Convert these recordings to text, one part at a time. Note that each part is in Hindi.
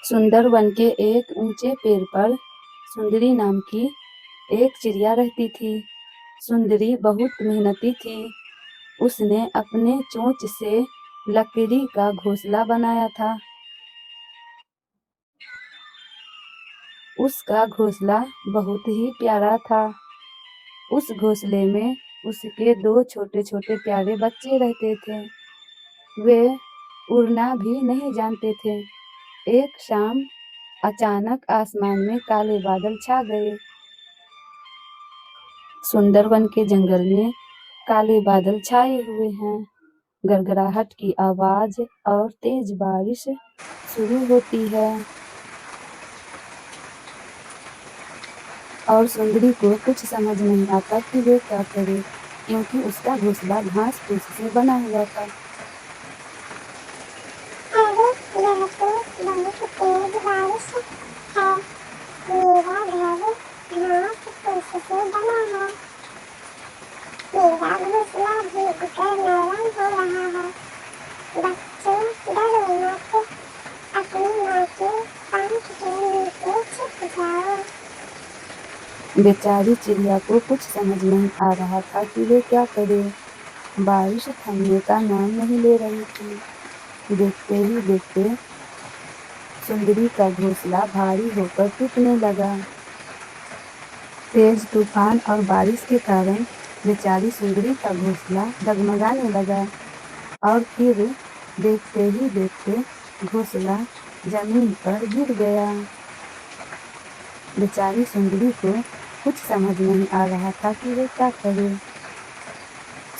सुंदर वन के एक ऊंचे पेड़ पर सुंदरी नाम की एक चिड़िया रहती थी। सुंदरी बहुत मेहनती थी। उसने अपने चोंच से लकड़ी का घोंसला बनाया था। उसका घोंसला बहुत ही प्यारा था। उस घोंसले में उसके 2 छोटे-छोटे प्यारे बच्चे रहते थे। वे उड़ना भी नहीं जानते थे। एक शाम अचानक आसमान में काले बादल छा गए। सुंदरवन के जंगल में काले बादल छाए हुए हैं। गड़गड़ाहट की आवाज और तेज बारिश शुरू होती है और सुंदरी को कुछ समझ नहीं आता कि वे क्या करे, क्योंकि उसका घोंसला घास फूस से बना हुआ था। अरे यह तो बहुत तेज बारिश है। मेरा घर घास फूस से बना है। मेरा घोंसला भीगकर नरम हो रहा है। बच्चों डरो मत, अपनी माँ के पंख के नीचे छिप जाओ। बेचारी चिड़िया को कुछ समझ नहीं आ रहा था कि वे क्या करे। बारिश थमने का नाम नहीं ले रही थी। देखते ही देखते सुंदरी का घोंसला भारी होकर टूटने लगा। तेज तूफान और बारिश के कारण बेचारी सुंदरी का घोंसला डगमगाने लगा और फिर देखते ही देखते घोंसला जमीन पर गिर गया। बेचारी सुंदरी को कुछ समझ नहीं आ रहा था कि वे क्या करे।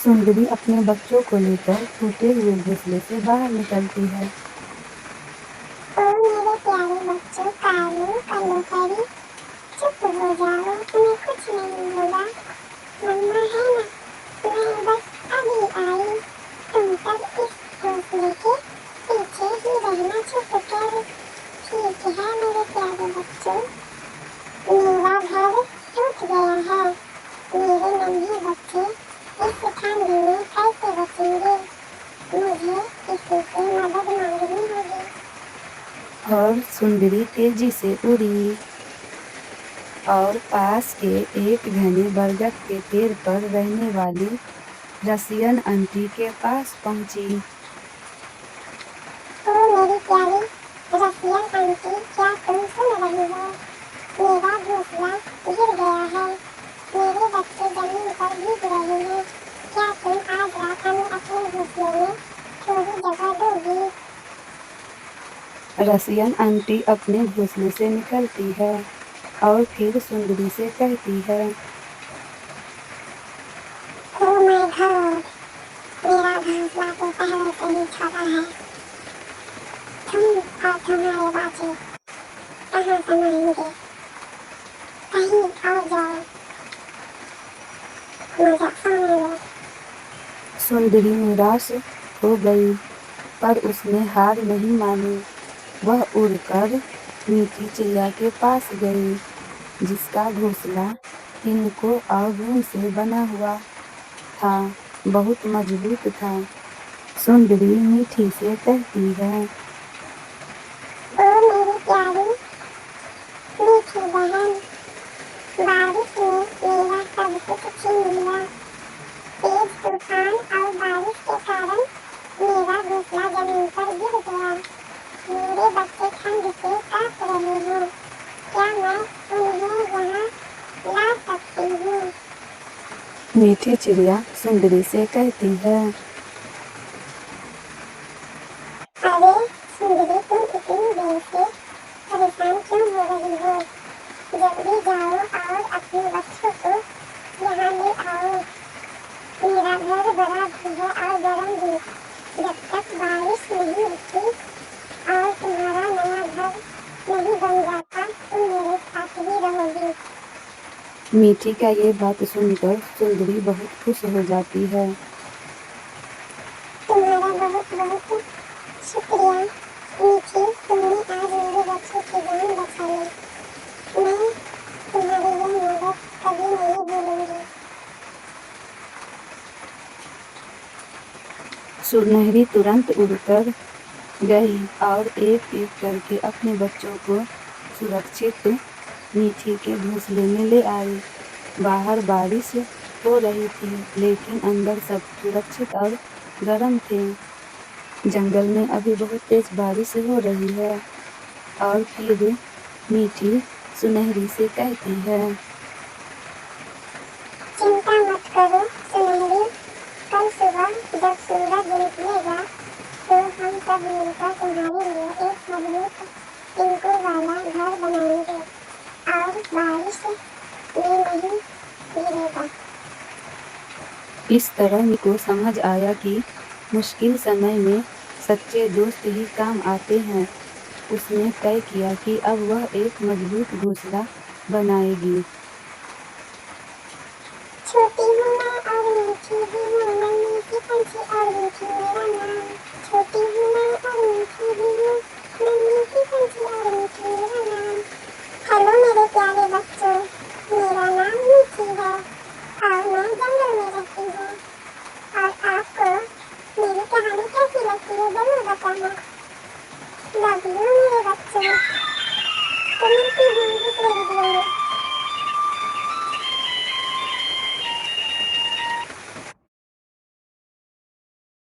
सुंदरी अपने बच्चों को लेकर टूटे हुए घोंसले से बाहर निकलती है। ओ मेरे प्यारे बच्चों, कालू कल्लू परी, चुप हो जाओ, तुम्हें कुछ नहीं होगा। मम्मा है ना, मैं बस अभी आई। तुम सब इस घोंसले के पीछे ही रहना छुप कर। ठीक है मेरे प्यारे बच्चों, मेरा घर टूट गया है। मेरे नन्हे बच्चे इस ठंड में कैसे बचेंगे? मुझे किसी से मदद मांगनी होगी। और सुंदरी तेजी से उड़ी और पास के एक घने बरगद के पेड़ पर रहने वाली रसियन आंटी के पास पहुंची। ओ मेरी प्यारी रसियन आंटी, क्या तुम सुन रही हो? मेरा घोंसला गिर गया है। मेरे बच्चे जमीन पर भीग रहे हैं। क्या तुम आज रात हमें अपने घोंसले में थोड़ी जगह दोगी? रसियन आंटी अपने घोंसले से निकलती है और फिर सुंदरी से कहती है, ओ माय गॉड, मेरा घोंसला तो पहले से ही छोटा है। तुम और तुम्हारे बच्चे कहाँ समाएंगे? कहीं और जाओ, मुझे सोने दो। सुंदरी निराश हो गई, पर उसने हार नहीं मानी। वह उड़कर मीठी चिड़िया के पास गई, जिसका घोंसला तिनकों और ऊन से बना हुआ था, बहुत मजबूत था। सुंदरी मीठी से कहती है, ओ मेरी प्यारी मीठी बहन, बारिश ने मेरा सब कुछ छीन लिया। तेज तूफान और बारिश के कारण मेरा घोंसला जमीन पर गिर गया। मेरे बच्चे ठंड से कांप रहे हैं। क्या मैं उन्हें यहाँ ला सकती हूँ? मीठी चिड़िया सुंदरी से कहती है, अरे सुंदरी, तुम इतनी देर से परेशान क्यों हो रही हो? जल्दी जाओ और अपने बच्चों को यहाँ ले आओ। मेरा घर बड़ा भी है और गर्म भी। जब तक बारिश नहीं रुकती और तुम्हारा नया घर नहीं बन जाता, तुम मेरे साथ ही रहोगी। मीठी का ये बात सुनकर सुंदरी बहुत खुश हो जाती है। तुम्हारा बहुत बहुत शुक्रिया मीठी, तुमने आज मेरे बच्चों की जान बचा ली। मैं तुम्हारी यह मदद कभी नहीं भूलूंगी। सुनहरी तुरंत उड़कर गई और एक एक करके अपने बच्चों को सुरक्षित मीठी के घोंसले में ले आई। बाहर बारिश हो रही थी, लेकिन अंदर सब सुरक्षित और गर्म थे। जंगल में अभी बहुत तेज बारिश हो रही है। और फिर मीठी सुनहरी से कहती है, चिंता मत करो सुनहरी, कल सुबह जब सूरज निकलेगा तो हम सब मिलकर तुम्हारे लिए एक मजबूत टिंकू वाला घर बनाएंगे और बारिश में नहीं गिरेगा। इस तरह मीठी को समझ आया कि मुश्किल समय में सच्चे दोस्त ही काम आते हैं। उसने तय किया कि अब वह एक मजबूत घोंसला बनाएगी। छोटी हूँ मैं और मीठी भी हूँ, मैं मीठी पंछी और मीठी मेरा नाम। छोटी हूँ मैं और मीठी भी हूँ, मैं मीठी पंछी और मीठी मेरा नाम। हेलो मेरे प्यारे बच्चों, मेरा नाम मीठी है और मैं जंगल में रहती हूँ। और आपको मेरी कहानी कैसी लगती है जरूर बताना। लव यू मेरे बच्चों। तो मिलती हूँ दूसरे वीडियो में।